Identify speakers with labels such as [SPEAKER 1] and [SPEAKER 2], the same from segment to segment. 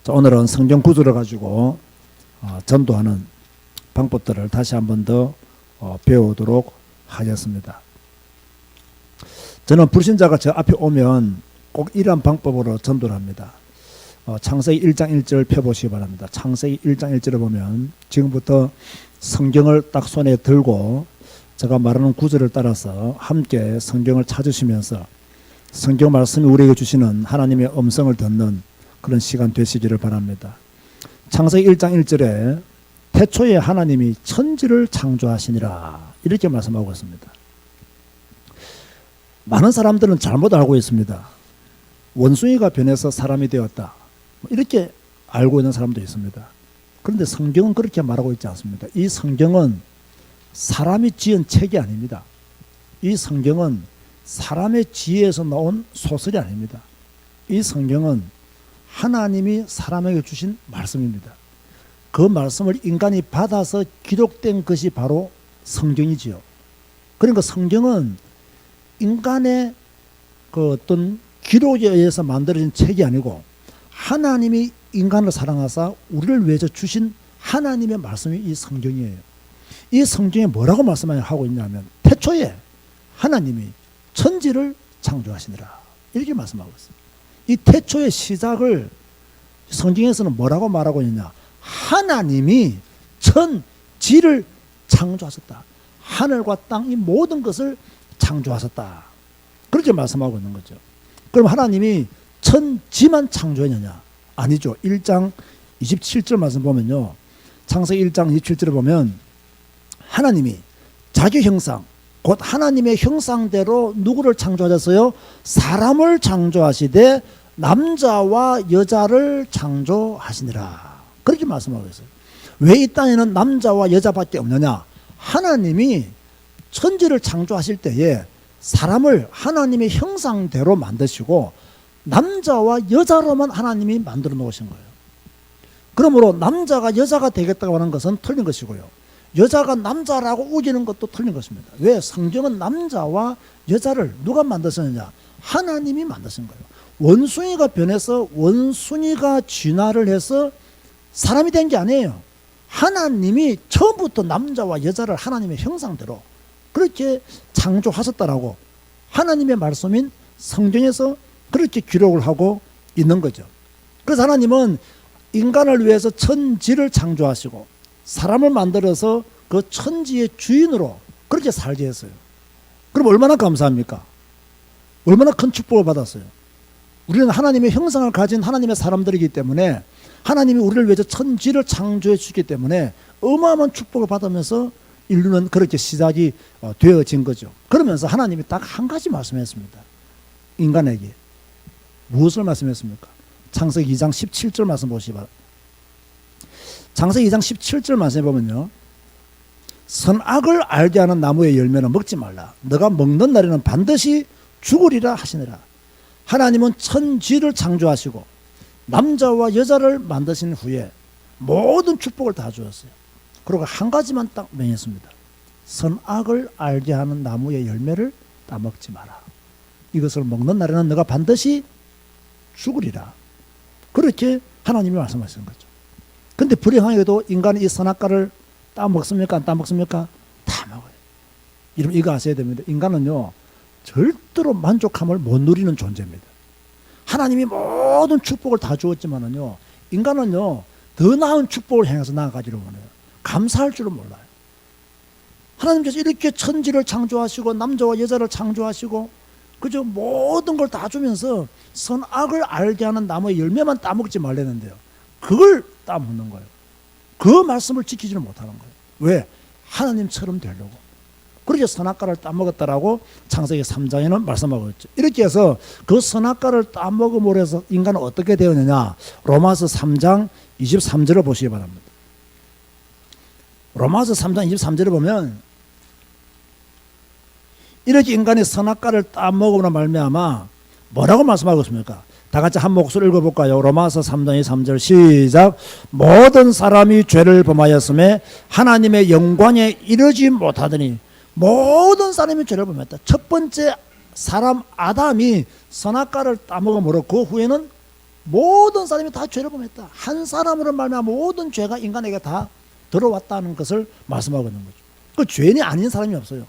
[SPEAKER 1] 자, 오늘은 성경 구절을 가지고 전도하는 방법들을 다시 한번 더 배우도록 하겠습니다. 저는 불신자가 저 앞에 오면 꼭 이러한 방법으로 전도를 합니다. 창세기 1장 1절 펴보시기 바랍니다. 창세기 1장 1절을 보면 지금부터 성경을 딱 손에 들고 제가 말하는 구절을 따라서 함께 성경을 찾으시면서 성경 말씀이 우리에게 주시는 하나님의 음성을 듣는 그런 시간 되시기를 바랍니다. 창세기 1장 1절에 태초에 하나님이 천지를 창조하시니라 이렇게 말씀하고 있습니다. 많은 사람들은 잘못 알고 있습니다. 원숭이가 변해서 사람이 되었다 이렇게 알고 있는 사람도 있습니다. 그런데 성경은 그렇게 말하고 있지 않습니다. 이 성경은 사람이 지은 책이 아닙니다. 이 성경은 사람의 지혜에서 나온 소설이 아닙니다. 이 성경은 하나님이 사람에게 주신 말씀입니다. 그 말씀을 인간이 받아서 기록된 것이 바로 성경이지요. 그러니까 성경은 인간의 그 어떤 기록에 의해서 만들어진 책이 아니고 하나님이 인간을 사랑하사 우리를 위해서 주신 하나님의 말씀이 이 성경이에요. 이 성경에 뭐라고 말씀하고 있냐면 태초에 하나님이 천지를 창조하시니라 이렇게 말씀하고 있습니다. 이 태초의 시작을 성경에서는 뭐라고 말하고 있느냐, 하나님이 천지를 창조하셨다. 하늘과 땅 이 모든 것을 창조하셨다. 그렇게 말씀하고 있는 거죠. 그럼 하나님이 천지만 창조했느냐? 아니죠. 1장 27절 말씀 보면요, 창세기 1장 27절을 보면 하나님이 자기 형상 곧 하나님의 형상대로 누구를 창조하셨어요? 사람을 창조하시되 남자와 여자를 창조하시니라 그렇게 말씀하고 있어요. 왜 이 땅에는 남자와 여자밖에 없느냐? 하나님이 천지를 창조하실 때에 사람을 하나님의 형상대로 만드시고 남자와 여자로만 하나님이 만들어 놓으신 거예요. 그러므로 남자가 여자가 되겠다고 하는 것은 틀린 것이고요, 여자가 남자라고 우기는 것도 틀린 것입니다. 왜? 성경은 남자와 여자를 누가 만드셨느냐? 하나님이 만드신 거예요. 원숭이가 변해서 원숭이가 진화를 해서 사람이 된 게 아니에요. 하나님이 처음부터 남자와 여자를 하나님의 형상대로 그렇게 창조하셨다라고 하나님의 말씀인 성경에서 그렇게 기록을 하고 있는 거죠. 그래서 하나님은 인간을 위해서 천지를 창조하시고 사람을 만들어서 그 천지의 주인으로 그렇게 살게 했어요. 그럼 얼마나 감사합니까? 얼마나 큰 축복을 받았어요. 우리는 하나님의 형상을 가진 하나님의 사람들이기 때문에 하나님이 우리를 위해서 천지를 창조해 주기 때문에 어마어마한 축복을 받으면서 인류는 그렇게 시작이 되어진 거죠. 그러면서 하나님이 딱 한 가지 말씀했습니다. 인간에게 무엇을 말씀했습니까? 창세기 2장 17절 말씀 보시기 바랍니다. 창세기 2장 17절 말씀해 보면요, 선악을 알게 하는 나무의 열매는 먹지 말라. 너가 먹는 날에는 반드시 죽으리라 하시니라. 하나님은 천지를 창조하시고 남자와 여자를 만드신 후에 모든 축복을 다 주었어요. 그리고 한 가지만 딱 명했습니다. 선악을 알게 하는 나무의 열매를 따먹지 마라. 이것을 먹는 날에는 너가 반드시 죽으리라. 그렇게 하나님이 말씀하시는 거죠. 근데 불행하게도 인간이 이 선악과를 따먹습니까? 안 따먹습니까? 다 먹어요. 여러분 이거 아셔야 됩니다. 인간은요 절대로 만족함을 못 누리는 존재입니다. 하나님이 모든 축복을 다 주었지만은요, 인간은요 더 나은 축복을 향해서 나아가기를 원해요. 감사할 줄은 몰라요. 하나님께서 이렇게 천지를 창조하시고 남자와 여자를 창조하시고 그저 모든 걸 다 주면서 선악을 알게 하는 나무의 열매만 따먹지 말라는데요, 그걸 따먹는 거예요. 그 말씀을 지키지를 못하는 거예요. 왜? 하나님처럼 되려고. 그렇게 선악과를 따먹었다라고 창세기 3장에는 말씀하고 있죠. 이렇게 해서 그 선악과를 따먹음으로 해서 인간은 어떻게 되었느냐? 로마서 3장 23절을 보시기 바랍니다. 로마서 3장 23절을 보면 이렇게 인간이 선악과를 따먹음으로 말미암아 뭐라고 말씀하고 있습니까? 다 같이 한 목소리 읽어볼까요? 로마서 3장 23절 시작. 모든 사람이 죄를 범하였음에 하나님의 영광에 이르지 못하더니. 모든 사람이 죄를 범했다. 첫 번째 사람 아담이 선악과를 따먹음으로 그 후에는 모든 사람이 다 죄를 범했다. 한 사람으로 말미암아 모든 죄가 인간에게 다 들어왔다는 것을 말씀하고 있는 거죠. 그 죄인이 아닌 사람이 없어요.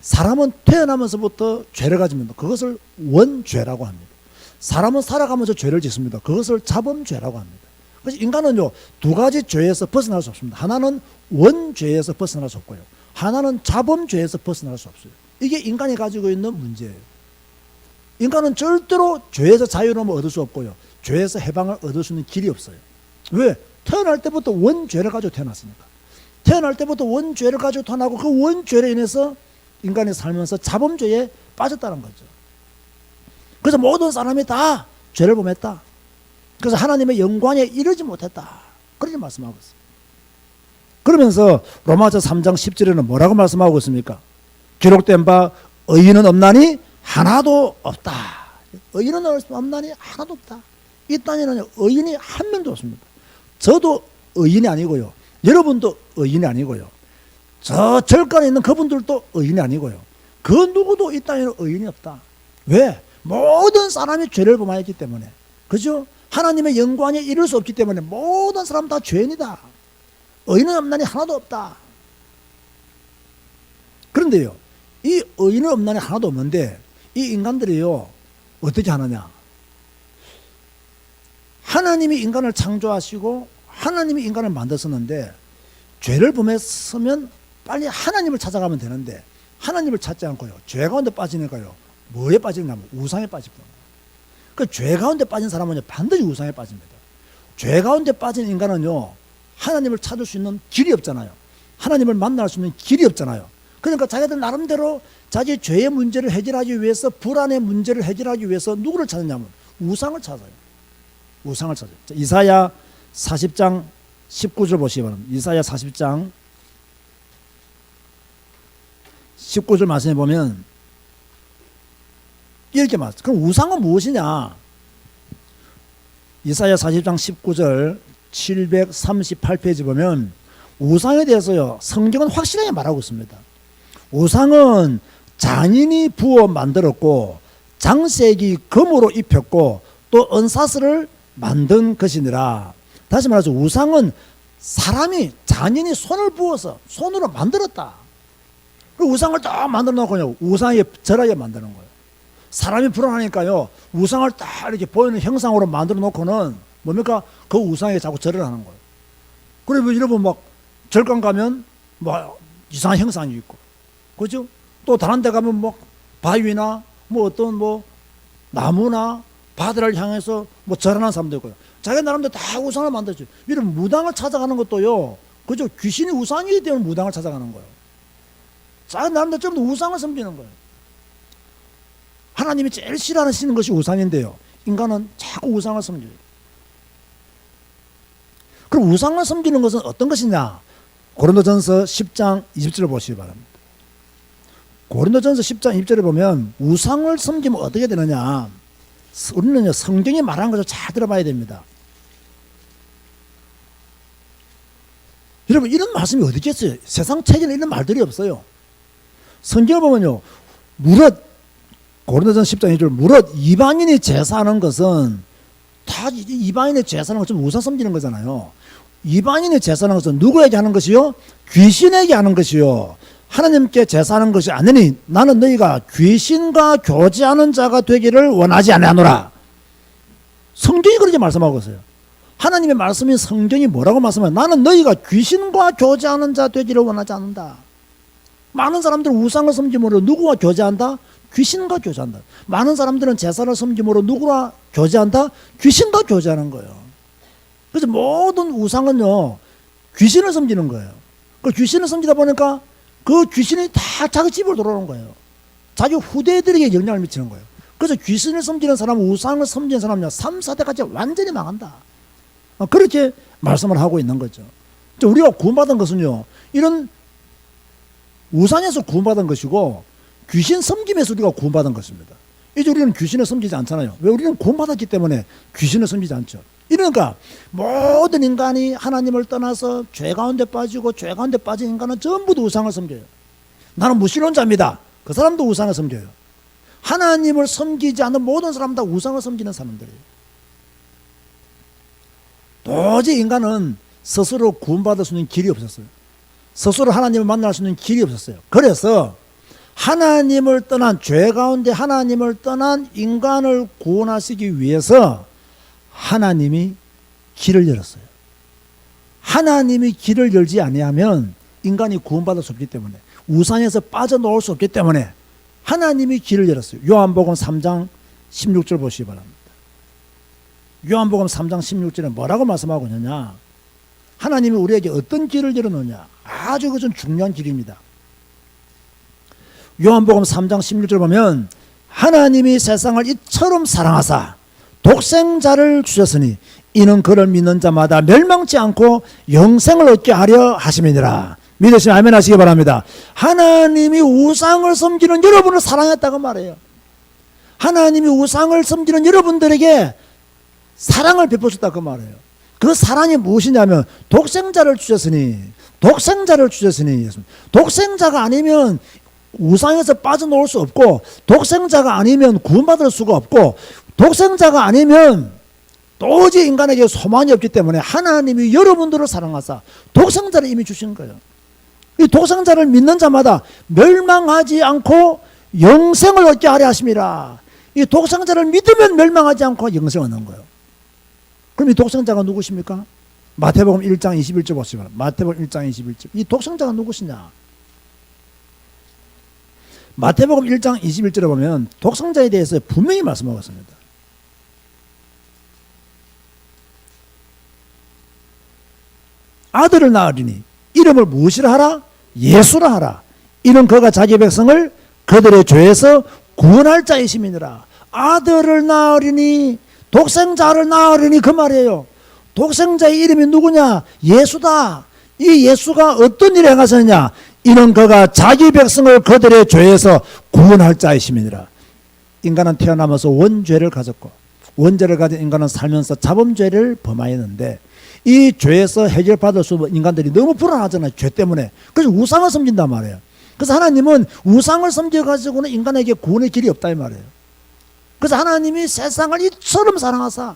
[SPEAKER 1] 사람은 태어나면서부터 죄를 가집니다. 그것을 원죄라고 합니다. 사람은 살아가면서 죄를 짓습니다. 그것을 자범죄라고 합니다. 그래서 인간은요, 두 가지 죄에서 벗어날 수 없습니다. 하나는 원죄에서 벗어날 수 없고요. 하나는 자범죄에서 벗어날 수 없어요. 이게 인간이 가지고 있는 문제예요. 인간은 절대로 죄에서 자유로움을 얻을 수 없고요. 죄에서 해방을 얻을 수 있는 길이 없어요. 왜? 태어날 때부터 원죄를 가지고 태어났으니까. 태어날 때부터 원죄를 가지고 태어나고 그 원죄로 인해서 인간이 살면서 자범죄에 빠졌다는 거죠. 그래서 모든 사람이 다 죄를 범했다. 그래서 하나님의 영광에 이르지 못했다. 그렇게 말씀하고 있어요. 그러면서 로마서 3장 10절에는 뭐라고 말씀하고 있습니까? 기록된 바 의인은 없나니 하나도 없다. 의인은 없나니 하나도 없다. 이 땅에는 의인이 한 명도 없습니다. 저도 의인이 아니고요. 여러분도 의인이 아니고요. 저 절간에 있는 그분들도 의인이 아니고요. 그 누구도 이 땅에는 의인이 없다. 왜? 모든 사람이 죄를 범하였기 때문에. 그죠? 하나님의 영광에 이를 수 없기 때문에 모든 사람 다 죄인이다. 의인은 없나니 하나도 없다. 그런데요, 이 의인은 없나니 하나도 없는데 이 인간들이요, 어떻게 하느냐? 하나님이 인간을 창조하시고 하나님이 인간을 만드셨는데 죄를 범했으면 빨리 하나님을 찾아가면 되는데 하나님을 찾지 않고요, 죄 가운데 빠지니까요, 뭐에 빠지냐면 우상에 빠집니다. 그 죄 가운데 빠진 사람은요, 반드시 우상에 빠집니다. 죄 가운데 빠진 인간은요, 하나님을 찾을 수 있는 길이 없잖아요. 하나님을 만날 수 있는 길이 없잖아요. 그러니까 자기들 나름대로 자기 죄의 문제를 해결하기 위해서, 불안의 문제를 해결하기 위해서 누구를 찾느냐면 우상을 찾아요. 우상을 찾아요. 이사야 40장 19절 보시기 바랍니다. 이사야 40장 19절 말씀해 보면 이렇게 말씀. 그럼 우상은 무엇이냐? 이사야 40장 19절 738페이지 보면 우상에 대해서요, 성경은 확실하게 말하고 있습니다. 우상은 장인이 부어 만들었고 장색이 금으로 입혔고 또 은사슬을 만든 것이니라. 다시 말해서 우상은 사람이, 장인이 손을 부어서 손으로 만들었다. 그 우상을 딱 만들어 놓고 우상에 절하게 만드는 거예요. 사람이 불안하니까요, 우상을 딱 이렇게 보이는 형상으로 만들어 놓고는 뭡니까? 그 우상에 자꾸 절을 하는 거예요. 그리고 여러분 막 절간 가면 뭐 이상한 형상이 있고, 그죠? 또 다른 데 가면 뭐 바위나 뭐 어떤 뭐 나무나 바다를 향해서 뭐 절하는 사람도 있고요. 자기 나름대로 다 우상을 만들죠. 이런 무당을 찾아가는 것도요, 그죠? 귀신이 우상이기 때문에 무당을 찾아가는 거예요. 자기 나름대로 전부 우상을 섬기는 거예요. 하나님이 제일 싫어하시는 것이 우상인데요, 인간은 자꾸 우상을 섬겨요. 그럼 우상을 섬기는 것은 어떤 것이냐? 고린도전서 10장 20절을 보시기 바랍니다. 고린도전서 10장 20절에 보면 우상을 섬기면 어떻게 되느냐? 우리는 성경이 말하는 것을 잘 들어봐야 됩니다. 여러분, 이런 말씀이 어디 있겠어요? 세상 책에는 이런 말들이 없어요. 성경을 보면요, 무릇, 고린도전서 10장 2절, 무릇 이방인이 제사하는 것은 다 이방인의 제사하는 것은 우상 섬기는 거잖아요. 이방인의 제사하는 것은 누구에게 하는 것이요? 귀신에게 하는 것이요, 하나님께 제사하는 것이 아니니 나는 너희가 귀신과 교제하는 자가 되기를 원하지 아니하노라. 성경이 그렇게 말씀하고 있어요. 하나님의 말씀인 성경이 뭐라고 말씀해요? 나는 너희가 귀신과 교제하는 자 되기를 원하지 않는다. 많은 사람들은 우상을 섬김으로 누구와 교제한다? 귀신과 교제한다. 많은 사람들은 제사를 섬김으로 누구와 교제한다? 귀신과 교제하는 거예요. 그래서 모든 우상은요, 귀신을 섬기는 거예요. 그 귀신을 섬기다 보니까 그 귀신이 다 자기 집으로 돌아오는 거예요. 자기 후대들에게 영향을 미치는 거예요. 그래서 귀신을 섬기는 사람, 우상을 섬기는 사람은요, 3, 4대까지 완전히 망한다. 그렇게 말씀을 하고 있는 거죠. 우리가 구원받은 것은요, 이런 우상에서 구원받은 것이고 귀신 섬김에서 우리가 구원받은 것입니다. 이제 우리는 귀신을 섬기지 않잖아요. 왜? 우리는 구원받았기 때문에 귀신을 섬기지 않죠. 이러니까 모든 인간이 하나님을 떠나서 죄 가운데 빠지고 죄 가운데 빠진 인간은 전부 다 우상을 섬겨요. 나는 무신론자입니다. 그 사람도 우상을 섬겨요. 하나님을 섬기지 않는 모든 사람 다 우상을 섬기는 사람들이에요. 도저히 인간은 스스로 구원받을 수 있는 길이 없었어요. 스스로 하나님을 만날 수 있는 길이 없었어요. 그래서 하나님을 떠난, 죄 가운데 하나님을 떠난 인간을 구원하시기 위해서 하나님이 길을 열었어요. 하나님이 길을 열지 아니하면 인간이 구원받을 수 없기 때문에, 우상에서 빠져나올 수 없기 때문에 하나님이 길을 열었어요. 요한복음 3장 16절 보시기 바랍니다. 요한복음 3장 16절에 뭐라고 말씀하고 있느냐, 하나님이 우리에게 어떤 길을 열어놓느냐, 아주 그것은 중요한 길입니다. 요한복음 3장 16절 보면 하나님이 세상을 이처럼 사랑하사 독생자를 주셨으니 이는 그를 믿는 자마다 멸망치 않고 영생을 얻게 하려 하심이니라. 믿으시면 아멘 하시기 바랍니다. 하나님이 우상을 섬기는 여러분을 사랑했다고 말해요. 하나님이 우상을 섬기는 여러분들에게 사랑을 베푸셨다고 말해요. 그 사랑이 무엇이냐면 독생자를 주셨으니, 독생자가 아니면 우상에서 빠져나올 수 없고, 독생자가 아니면 구원받을 수가 없고, 독생자가 아니면 도저히 인간에게 소망이 없기 때문에 하나님이 여러분들을 사랑하사 독생자를 이미 주신 거예요. 이 독생자를 믿는 자마다 멸망하지 않고 영생을 얻게 하려 하심이라. 이 독생자를 믿으면 멸망하지 않고 영생을 얻는 거예요. 그럼 이 독생자가 누구십니까? 마태복음 1장 21절 보시면, 마태복음 1장 21절. 이 독생자가 누구시냐? 마태복음 1장 21절에 보면 독생자에 대해서 분명히 말씀하고 있습니다. 아들을 낳으리니 이름을 무엇이라 하라? 예수라 하라. 이는 그가 자기 백성을 그들의 죄에서 구원할 자이심이니라. 아들을 낳으리니, 독생자를 낳으리니 그 말이에요. 독생자의 이름이 누구냐? 예수다. 이 예수가 어떤 일을 행하셨느냐? 이는 그가 자기 백성을 그들의 죄에서 구원할 자이심이니라. 인간은 태어나면서 원죄를 가졌고, 원죄를 가진 인간은 살면서 자범죄를 범하였는데, 이 죄에서 해결받을 수 없는 인간들이 너무 불안하잖아요. 죄 때문에. 그래서 우상을 섬긴단 말이에요. 그래서 하나님은 우상을 섬겨가지고는 인간에게 구원의 길이 없다 이 말이에요. 그래서 하나님이 세상을 이처럼 사랑하사,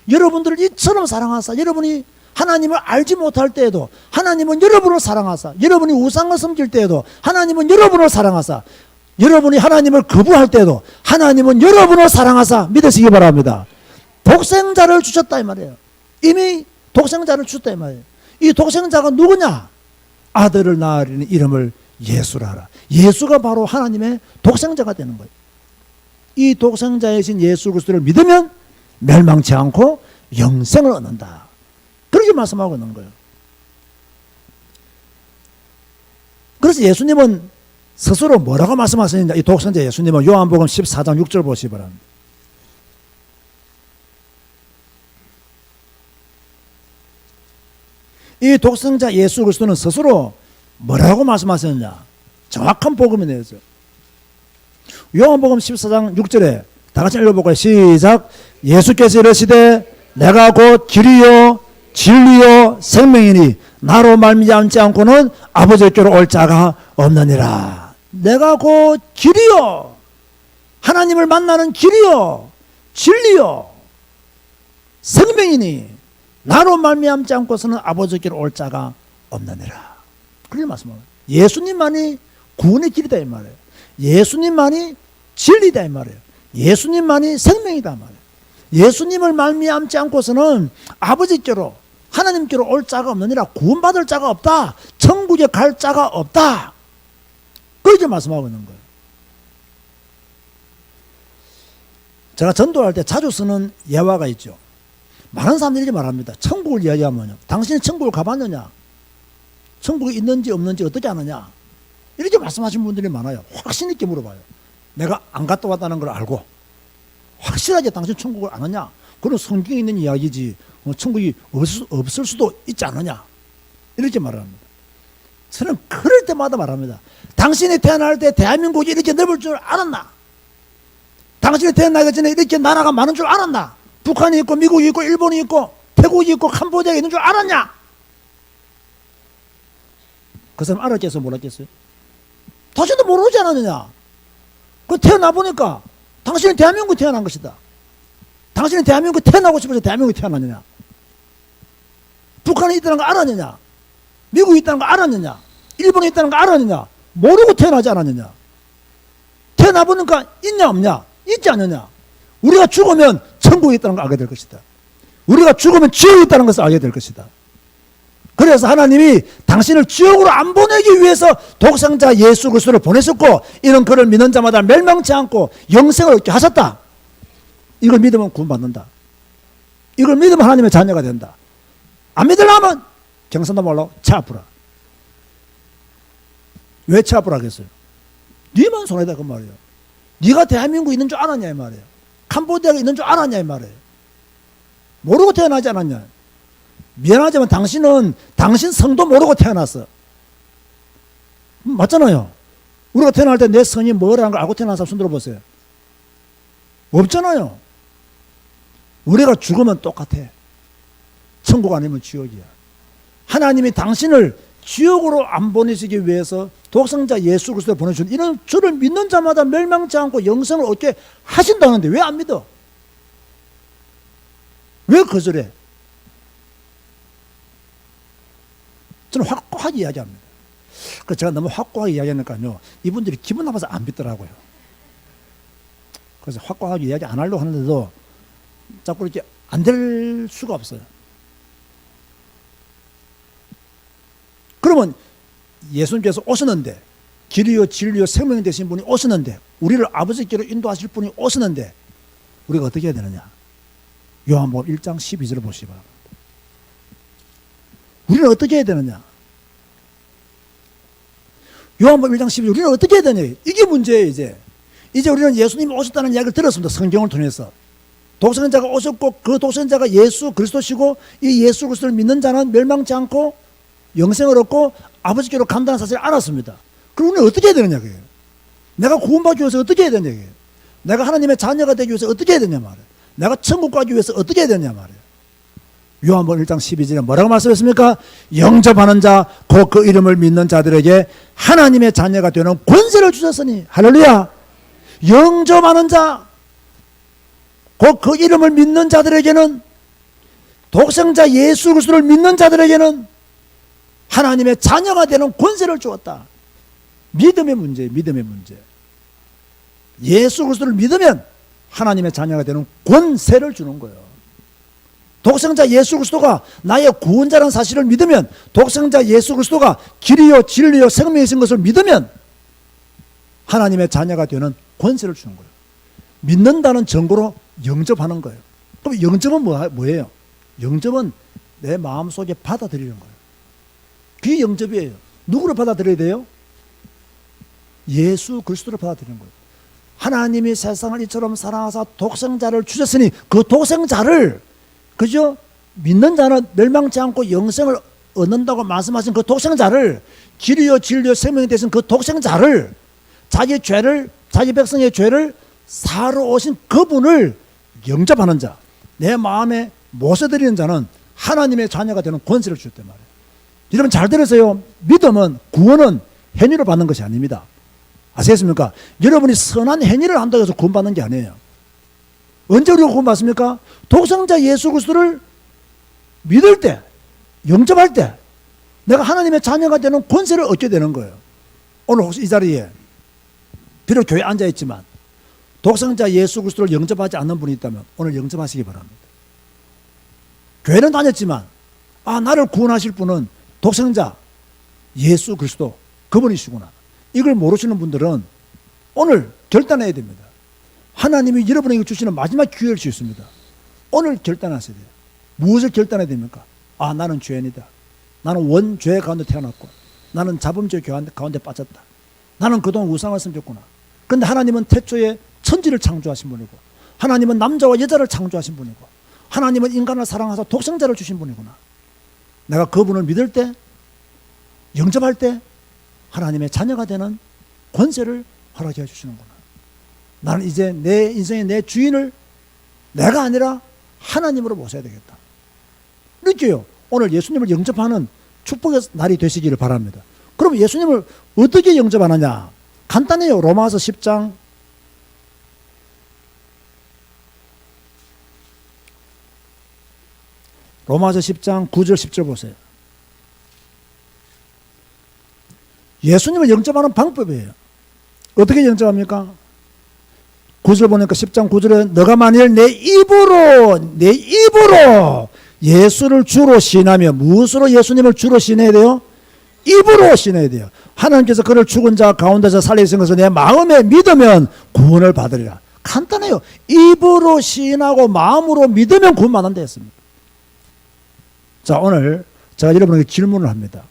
[SPEAKER 1] 여러분들을 이처럼 사랑하사, 여러분이 하나님을 알지 못할 때에도 하나님은 여러분을 사랑하사, 여러분이 우상을 섬길 때에도 하나님은 여러분을 사랑하사, 여러분이 하나님을 거부할 때에도 하나님은 여러분을 사랑하사, 믿으시기 바랍니다. 독생자를 주셨다 이 말이에요. 이미 독생자를 주셨다 이 말이에요. 이 독생자가 누구냐? 아들을 낳으리니 이름을 예수라 하라. 예수가 바로 하나님의 독생자가 되는 거예요. 이 독생자이신 예수 그리스도를 믿으면 멸망치 않고 영생을 얻는다. 그렇게 말씀하고 있는 거예요. 그래서 예수님은 스스로 뭐라고 말씀하시느냐, 이 독생자 예수님은 요한복음 14장 6절 보시기 바랍니다. 이 독생자 예수 그리스도는 스스로 뭐라고 말씀하셨느냐, 정확한 복음이 내어져. 요한복음 14장 6절에 다 같이 읽어볼까요? 시작. 예수께서 이르시되 내가 곧 길이요 진리요 생명이니 나로 말미암지 않고는 아버지께로 올 자가 없느니라. 내가 곧 길이요, 하나님을 만나는 길이요 진리요 생명이니 나로 말미암지 않고서는 아버지께로 올 자가 없느니라. 그렇게 말씀합니다. 예수님만이 구원의 길이다 이 말이에요. 예수님만이 진리다 이 말이에요. 예수님만이 생명이다 말이에요. 예수님을 말미암지 않고서는 아버지께로, 하나님께로 올 자가 없느니라. 구원받을 자가 없다. 천국에 갈 자가 없다. 그렇게 말씀하고 있는 거예요. 제가 전도할 때 자주 쓰는 예화가 있죠. 많은 사람들이 이렇게 말합니다. 천국을 이야기하면요, 당신이 천국을 가봤느냐, 천국이 있는지 없는지 어떻게 아느냐, 이렇게 말씀하시는 분들이 많아요. 확신 있게 물어봐요. 내가 안 갔다 왔다는 걸 알고 확실하게 당신 천국을 아느냐? 그건 성경에 있는 이야기지 천국이 없을 수도 있지 않느냐? 이렇게 말합니다. 저는 그럴 때마다 말합니다. 당신이 태어날 때 대한민국이 이렇게 넓을 줄 알았나? 당신이 태어나기 전에 이렇게 나라가 많은 줄 알았나? 북한이 있고 미국이 있고 일본이 있고 태국이 있고 캄보디아가 있는 줄 알았냐? 그 사람 알았겠어요? 몰랐겠어요? 당신도 모르지 않았느냐? 그 태어나 보니까 당신은 대한민국에 태어난 것이다. 당신은 대한민국에 태어나고 싶어서 대한민국에 태어났느냐? 북한에 있다는 거 알았느냐? 미국에 있다는 거 알았느냐? 일본에 있다는 거 알았느냐? 모르고 태어나지 않았느냐? 태어나보니까 있냐 없냐? 있지 않느냐? 우리가 죽으면 천국에 있다는 걸 알게 될 것이다. 우리가 죽으면 지옥에 있다는 것을 알게 될 것이다. 그래서 하나님이 당신을 지옥으로 안 보내기 위해서 독생자 예수 그리스도를 보내셨고, 이런 그를 믿는 자마다 멸망치 않고 영생을 얻게 하셨다. 이걸 믿으면 구원받는다. 이걸 믿으면 하나님의 자녀가 된다. 안 믿으려면 경상도 말로 차 아프라. 왜 차 아프라 하겠어요? 네만 손해다 그 말이에요. 네가 대한민국에 있는 줄 알았냐 이 말이에요. 캄보디아에 있는 줄 알았냐 이 말이에요. 모르고 태어나지 않았냐. 미안하지만 당신은 당신 성도 모르고 태어났어. 맞잖아요. 우리가 태어날 때 내 성이 뭐라는 걸 알고 태어난 사람 손 들어보세요. 없잖아요. 우리가 죽으면 똑같아. 천국 아니면 지옥이야. 하나님이 당신을 지옥으로 안 보내시기 위해서 독생자 예수 그리스도를 보내준 이런 주를 믿는 자마다 멸망치 않고 영생을 얻게 하신다는데 왜 안 믿어? 왜 거절해? 저는 확고하게 이야기합니다. 그래서 제가 너무 확고하게 이야기하니까요, 이분들이 기분 나빠서 안 믿더라고요. 그래서 확고하게 이야기 안 하려고 하는데도 자꾸 이렇게 안 될 수가 없어요. 그러면 예수님께서 오셨는데, 길이요 진리요 생명 되신 분이 오셨는데, 우리를 아버지께로 인도하실 분이 오셨는데 우리가 어떻게 해야 되느냐? 요한복음 1장 12절을 보시기 바랍니다. 우리는 어떻게 해야 되느냐? 요한복음 1장 12절 우리는 어떻게 해야 되냐? 이게 문제예요. 이제 우리는 예수님이 오셨다는 이야기를 들었습니다. 성경을 통해서. 독생자가 오셨고 그 독생자가 예수 그리스도시고, 이 예수 그리스도를 믿는 자는 멸망치 않고 영생을 얻고 아버지께로 간다는 사실을 알았습니다. 그럼 우리는 어떻게 해야 되느냐? 그게. 내가 구원받기 위해서 어떻게 해야 되느냐? 그게. 내가 하나님의 자녀가 되기 위해서 어떻게 해야 되냐 말이에요. 내가 천국 가기 위해서 어떻게 해야 되냐 말이에요. 요한복음 1장 12절에 뭐라고 말씀했습니까? 영접하는 자, 곧 그 이름을 믿는 자들에게 하나님의 자녀가 되는 권세를 주셨으니. 할렐루야. 영접하는 자, 곧 그 이름을 믿는 자들에게는, 독생자 예수 그리스도를 믿는 자들에게는 하나님의 자녀가 되는 권세를 주었다. 믿음의 문제예요. 믿음의 문제. 예수 그리스도를 믿으면 하나님의 자녀가 되는 권세를 주는 거예요. 독생자 예수 그리스도가 나의 구원자라는 사실을 믿으면, 독생자 예수 그리스도가 길이요 진리요 생명이신 것을 믿으면 하나님의 자녀가 되는 권세를 주는 거예요. 믿는다는 증거로 영접하는 거예요. 그럼 영접은 뭐예요? 영접은 내 마음속에 받아들이는 거예요. 그게 영접이에요. 누구를 받아들여야 돼요? 예수 그리스도를 받아들이는 거예요. 하나님이 세상을 이처럼 사랑하사 독생자를 주셨으니, 그 독생자를, 그죠? 믿는 자는 멸망치 않고 영생을 얻는다고 말씀하신 그 독생자를, 길이요 진리요 생명이 되신 그 독생자를, 자기 죄를, 자기 백성의 죄를 사러 오신 그분을 영접하는 자, 내 마음에 모셔드리는 자는 하나님의 자녀가 되는 권세를 주셨단 말이에요. 여러분 잘 들으세요. 믿음은, 구원은 행위로 받는 것이 아닙니다. 아시겠습니까? 여러분이 선한 행위를 한다고 해서 구원받는 게 아니에요. 언제 우리가 구원받습니까? 독생자 예수 그리스도를 믿을 때, 영접할 때 내가 하나님의 자녀가 되는 권세를 얻게 되는 거예요. 오늘 혹시 이 자리에 비록 교회에 앉아있지만 독생자 예수 그리스도를 영접하지 않는 분이 있다면 오늘 영접하시기 바랍니다. 교회는 다녔지만 나를 구원하실 분은 독생자 예수 그리스도, 그분이시구나. 이걸 모르시는 분들은 오늘 결단해야 됩니다. 하나님이 여러분에게 주시는 마지막 기회를 주셨습니다. 오늘 결단하셔야 돼요. 무엇을 결단해야 됩니까? 나는 죄인이다. 나는 원죄 가운데 태어났고, 나는 자범죄 가운데 빠졌다. 나는 그동안 우상을 섬겼구나. 그런데 하나님은 태초에 천지를 창조하신 분이고, 하나님은 남자와 여자를 창조하신 분이고, 하나님은 인간을 사랑하사 독생자를 주신 분이구나. 내가 그분을 믿을 때, 영접할 때 하나님의 자녀가 되는 권세를 허락해 주시는구나. 나는 이제 내 인생의 내 주인을 내가 아니라 하나님으로 모셔야 되겠다. 이렇게요. 오늘 예수님을 영접하는 축복의 날이 되시기를 바랍니다. 그럼 예수님을 어떻게 영접하느냐? 간단해요. 로마서 10장 로마서 10장 9절 10절 보세요. 예수님을 영접하는 방법이에요. 어떻게 영접합니까? 9절 보니까 10장 9절에 너가 만일 내 입으로 예수를 주로 시인하며, 무엇으로 예수님을 주로 시인해야 돼요? 입으로 시인해야 돼요. 하나님께서 그를 죽은 자 가운데서 살리신 것을 내 마음에 믿으면 구원을 받으리라. 간단해요. 입으로 시인하고 마음으로 믿으면 구원받는다 했습니다. 자, 오늘 제가 여러분에게 질문을 합니다.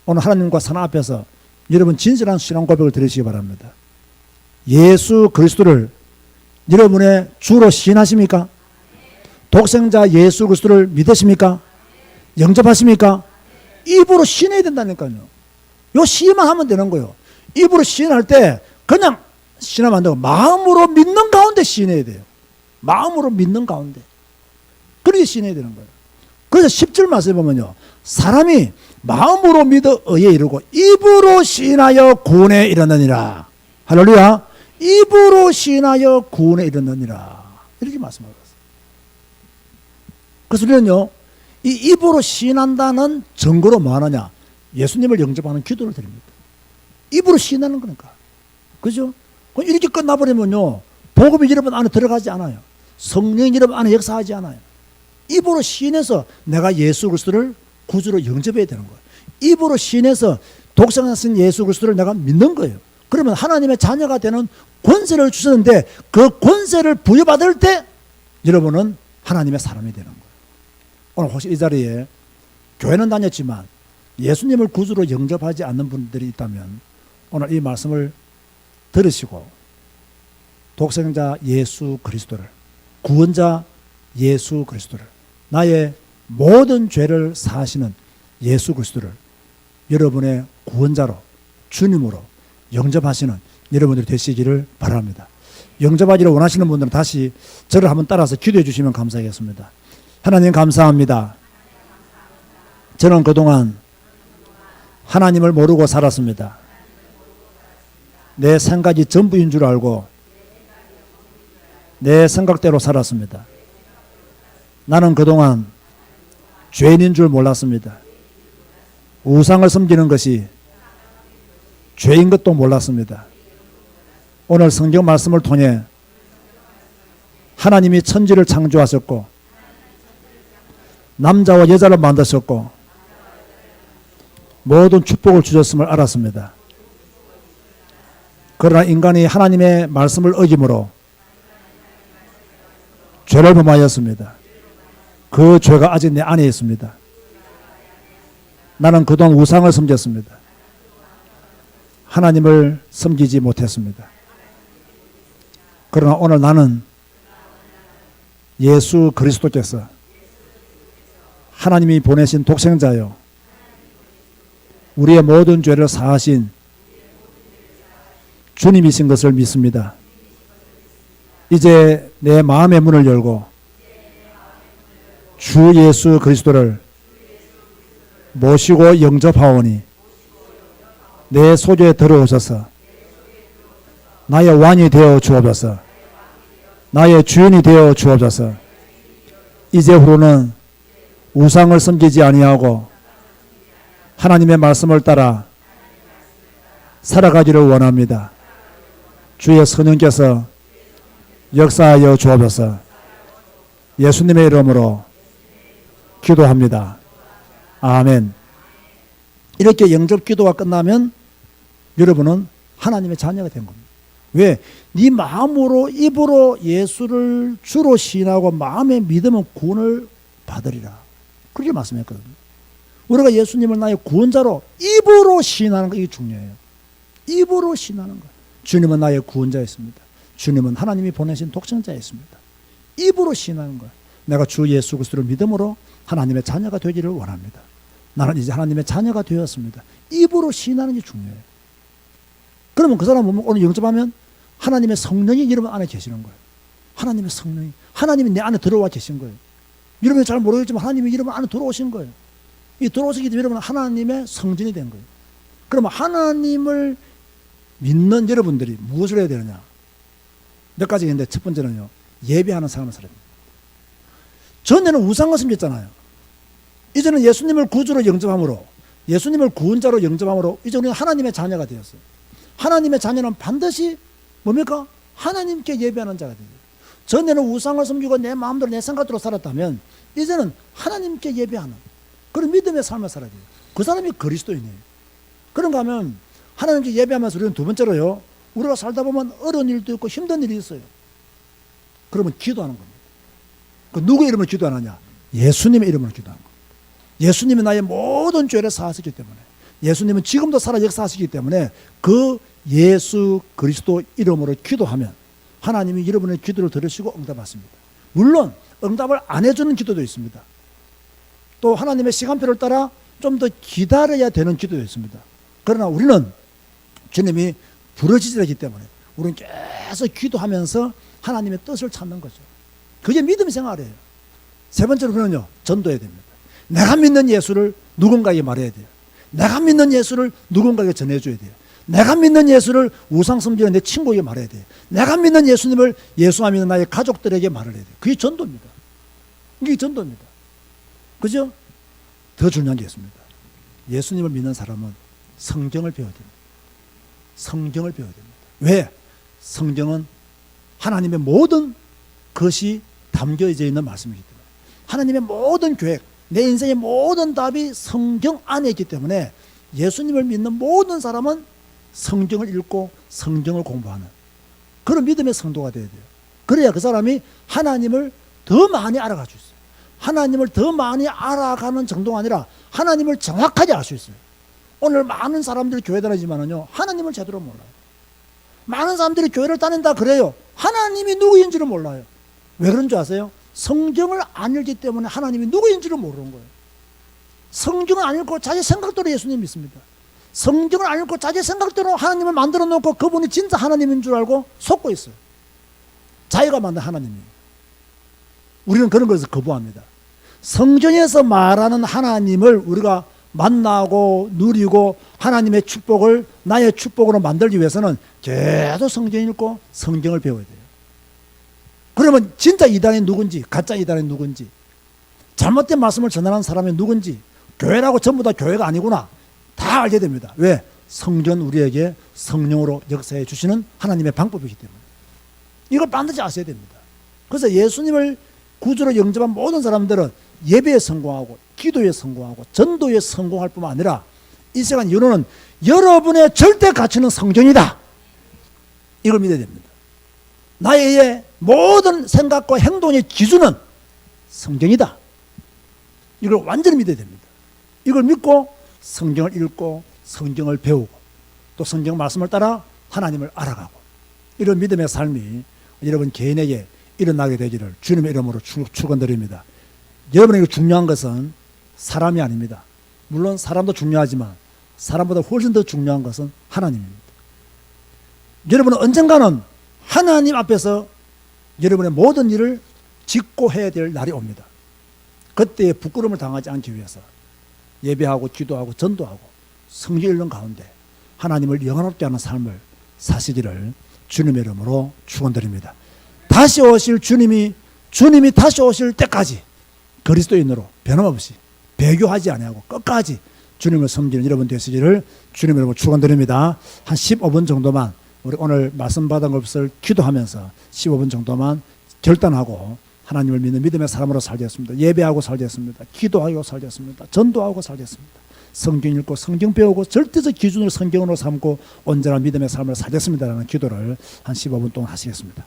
[SPEAKER 1] 오늘 하나님과 산 앞에서 여러분 진실한 신앙 고백을 드리시기 바랍니다. 예수 그리스도를 여러분의 주로 시인하십니까? 독생자 예수 그리스도를 믿으십니까? 영접하십니까? 입으로 시인해야 된다니까요. 요 시인만 하면 되는 거예요. 입으로 시인할 때 그냥 시인하면 안 되고 마음으로 믿는 가운데 시인해야 돼요. 마음으로 믿는 가운데. 그렇게 시인해야 되는 거예요. 그래서 10절 말씀에 보면요, 사람이 마음으로 믿어 의에 이르고 입으로 시인하여 구원에 이르느니라. 할렐루야. 입으로 시인하여 구원에 이르느니라. 이렇게 말씀하고 있어요. 그래서 우리는요, 이 입으로 시인한다는 증거로 뭐 하느냐? 예수님을 영접하는 기도를 드립니다. 입으로 시인하는 거니까. 그죠? 이렇게 끝나버리면요, 복음이 여러분 안에 들어가지 않아요. 성령이 여러분 안에 역사하지 않아요. 입으로 시인해서 내가 예수 그리스도를 구주로 영접해야 되는 거예요. 입으로 시인해서 독생하신 예수 그리스도를 내가 믿는 거예요. 그러면 하나님의 자녀가 되는 권세를 주셨는데 그 권세를 부여받을 때 여러분은 하나님의 사람이 되는 거예요. 오늘 혹시 이 자리에 교회는 다녔지만 예수님을 구주로 영접하지 않는 분들이 있다면 오늘 이 말씀을 들으시고 독생자 예수 그리스도를, 구원자 예수 그리스도를, 나의 모든 죄를 사하시는 예수 그리스도를 여러분의 구원자로, 주님으로 영접하시는 여러분들이 되시기를 바랍니다. 영접하기를 원하시는 분들은 다시 저를 한번 따라서 기도해 주시면 감사하겠습니다. 하나님 감사합니다. 저는 그동안 하나님을 모르고 살았습니다. 내 생각이 전부인 줄 알고 내 생각대로 살았습니다. 나는 그동안 죄인인 줄 몰랐습니다. 우상을 섬기는 것이 죄인 것도 몰랐습니다. 오늘 성경 말씀을 통해 하나님이 천지를 창조하셨고 남자와 여자를 만드셨고 모든 축복을 주셨음을 알았습니다. 그러나 인간이 하나님의 말씀을 어김으로 죄를 범하였습니다. 그 죄가 아직 내 안에 있습니다. 나는 그동안 우상을 섬겼습니다. 하나님을 섬기지 못했습니다. 그러나 오늘 나는 예수 그리스도께서 하나님이 보내신 독생자요, 우리의 모든 죄를 사하신 주님이신 것을 믿습니다. 이제 내 마음의 문을 열고 주 예수 그리스도를 모시고 영접하오니 내 소재에 들어오셔서 나의 왕이 되어 주옵소서. 나의 주인이 되어 주옵소서. 이제후로는 우상을 섬기지 아니하고 하나님의 말씀을 따라 살아가기를 원합니다. 주의 성령께서 역사하여 주옵소서. 예수님의 이름으로 기도합니다. 아멘. 이렇게 영접 기도가 끝나면 여러분은 하나님의 자녀가 된 겁니다. 왜? 네 마음으로 입으로 예수를 주로 시인하고 마음에 믿으면 구원을 받으리라. 그렇게 말씀했거든요. 우리가 예수님을 나의 구원자로 입으로 시인하는 거, 이게 중요해요. 입으로 시인하는 거. 주님은 나의 구원자였습니다. 주님은 하나님이 보내신 독생자였습니다. 입으로 시인하는 거예요. 내가 주 예수 그리스도를 믿음으로 하나님의 자녀가 되기를 원합니다. 나는 이제 하나님의 자녀가 되었습니다. 입으로 시인하는 게 중요해요. 그러면 그 사람은 오늘 영접하면 하나님의 성령이 여러분 안에 계시는 거예요. 하나님의 성령이, 하나님이 내 안에 들어와 계신 거예요. 여러분이 잘 모르겠지만 하나님이 여러분 안에 들어오신 거예요. 이 들어오시기 때문에 여러분은 하나님의 성전이 된 거예요. 그러면 하나님을 믿는 여러분들이 무엇을 해야 되느냐? 몇 가지 있는데 첫 번째는요, 예배하는 삶을 살아야 됩니다. 전에는 우상을 섬겼잖아요. 이제는 예수님을 구주로 영접함으로, 예수님을 구원자로 영접함으로 이제 우리는 하나님의 자녀가 되었어요. 하나님의 자녀는 반드시 뭡니까? 하나님께 예배하는 자가 돼요. 전에는 우상을 섬기고 내 마음대로 내 생각대로 살았다면 이제는 하나님께 예배하는 그런 믿음의 삶을 살아야 돼요. 그 사람이 그리스도인이에요. 그런가 하면 하나님께 예배하면서 우리는 두 번째로요, 우리가 살다 보면 어려운 일도 있고 힘든 일이 있어요. 그러면 기도하는 겁니다. 그 누구 이름으로 기도하느냐? 예수님의 이름으로 기도하는 겁니다. 예수님이 나의 모든 죄를 사하시기 때문에, 예수님은 지금도 살아 역사하시기 때문에 그 예수 그리스도 이름으로 기도하면 하나님이 여러분의 기도를 들으시고 응답하십니다. 물론 응답을 안 해주는 기도도 있습니다. 또 하나님의 시간표를 따라 좀 더 기다려야 되는 기도도 있습니다. 그러나 우리는 주님이 부르짖으시기 때문에 우리는 계속 기도하면서 하나님의 뜻을 찾는 거죠. 그게 믿음 생활이에요. 세 번째로 그는요, 전도해야 됩니다. 내가 믿는 예수를 누군가에게 말해야 돼요. 내가 믿는 예수를 누군가에게 전해줘야 돼요. 내가 믿는 예수를 우상 섬기는 내 친구에게 말해야 돼요. 내가 믿는 예수님을 예수와 믿는 나의 가족들에게 말을 해야 돼요. 그게 전도입니다. 이게 전도입니다. 그죠? 더 중요한 게 있습니다. 예수님을 믿는 사람은 성경을 배워야 됩니다. 성경을 배워야 됩니다. 왜? 성경은 하나님의 모든 것이 담겨져 있는 말씀이기 때문에, 하나님의 모든 계획, 내 인생의 모든 답이 성경 안에 있기 때문에 예수님을 믿는 모든 사람은 성경을 읽고 성경을 공부하는 그런 믿음의 성도가 되어야 돼요. 그래야 그 사람이 하나님을 더 많이 알아갈 수 있어요. 하나님을 더 많이 알아가는 정도가 아니라 하나님을 정확하게 알 수 있어요. 오늘 많은 사람들이 교회 다니지만은요, 하나님을 제대로 몰라요. 많은 사람들이 교회를 다닌다 그래요. 하나님이 누구인지를 몰라요. 왜 그런 줄 아세요? 성경을 안 읽기 때문에 하나님이 누구인지를 모르는 거예요. 성경을 안 읽고 자기 생각대로 예수님 믿습니다. 성경을 안 읽고 자기 생각대로 하나님을 만들어 놓고 그분이 진짜 하나님인 줄 알고 속고 있어요. 자기가 만든 하나님이에요. 우리는 그런 것을 거부합니다. 성경에서 말하는 하나님을 우리가 만나고 누리고 하나님의 축복을 나의 축복으로 만들기 위해서는 계속 성경 읽고 성경을 배워야 돼요. 그러면 진짜 이단이 누군지, 가짜 이단이 누군지, 잘못된 말씀을 전하는 사람이 누군지, 교회라고 전부 다 교회가 아니구나, 다 알게 됩니다. 왜? 성경은 우리에게 성령으로 역사해 주시는 하나님의 방법이기 때문에. 이걸 반드시 아셔야 됩니다. 그래서 예수님을 구주로 영접한 모든 사람들은 예배에 성공하고 기도에 성공하고 전도에 성공할 뿐만 아니라 이 시간 이후로는 여러분의 절대 가치는 성경이다. 이걸 믿어야 됩니다. 나의 모든 생각과 행동의 기준은 성경이다. 이걸 완전히 믿어야 됩니다. 이걸 믿고 성경을 읽고 성경을 배우고 또 성경 말씀을 따라 하나님을 알아가고 이런 믿음의 삶이 여러분 개인에게 일어나게 되기를 주님의 이름으로 축원드립니다. 여러분에게 중요한 것은 사람이 아닙니다. 물론 사람도 중요하지만 사람보다 훨씬 더 중요한 것은 하나님입니다. 여러분은 언젠가는 하나님 앞에서 여러분의 모든 일을 짓고 해야 될 날이 옵니다. 그때의 부끄러움을 당하지 않기 위해서 예배하고 기도하고 전도하고 성경 읽는 가운데 하나님을 영원롭게 하는 삶을 사시기를 주님의 이름으로 축원드립니다. 다시 오실 주님이 다시 오실 때까지 그리스도인으로 변함없이 배교하지 아니하고 끝까지 주님을 섬기는 여러분 되시기를 주님의 이름으로 축원드립니다. 한 15분 정도만 우리 오늘 말씀 받은 것을 기도하면서 15분 정도만 결단하고 하나님을 믿는 믿음의 사람으로 살겠습니다. 예배하고 살겠습니다. 기도하고 살겠습니다. 전도하고 살겠습니다. 성경 읽고 성경 배우고 절대적 기준을 성경으로 삼고 온전한 믿음의 삶을 살겠습니다라는 기도를 한 15분 동안 하시겠습니다.